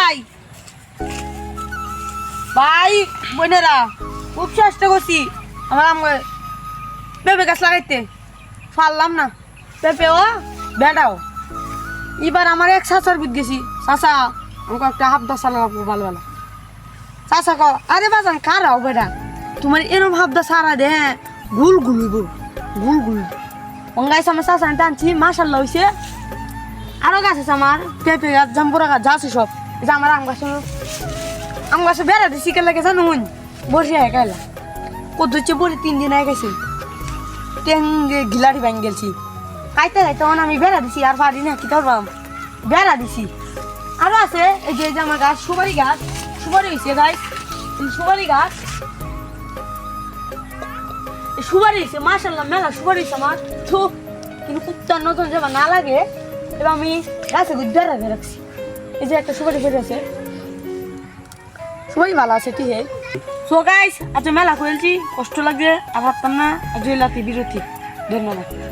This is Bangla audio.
ভাই ভাই বোনেরা খুব চেষ্টা করছি আমার পেঁপে গাছ লাগাইতে পারলাম না পেঁপেও বেড়াও এবার আমার এক চাচার বুঝ গেছি চাচা আমাকে একটা হাফ দশা লাগাবো ভালো ভালো চাচা ক আরে বাজান কারাও বেড়া তোমার এরম হাফ দশা সারা দে গুল গুলব গুল গুল অঙ্গাইছ আমার চাচা টানছি মাসাল্লাহ হয়েছে আরো গাছ আছে আমার পেঁপে গাছ জাম্পুরা গাছ যা আছে সব যে আমার আম গাছে বেড়া দিছি কে লাগে জানো বসে হয়ে গেল কত হচ্ছে বলে 3 দিন আগে গেছি টেঙ্গে গিলাড়ি ভাঙ গেছি খাইতে খাইতে তখন আমি বেড়া দিছি আর পারি না কি করবাম বেড়া দিছি আরো আছে এই যে আমার গাছ সুপারি হয়েছে গাছ সুপারি গাছ সুপারি হয়েছে মাশাল্লাহ মেলা সুপারি হয়েছে আমার কিন্তু কুত্তার নতুন যাবা না লাগে এবার আমি গাছে বেড়া দিয়ে রাখছি এই যে একটা সুপারি ফেটে আছে সবাই ভালো আছে ঠিক আছে সো গাইস আচ্ছা মেলা করেছি কষ্ট লাগে আর ভাবতাম না আজ বিরতি ধন্যবাদ।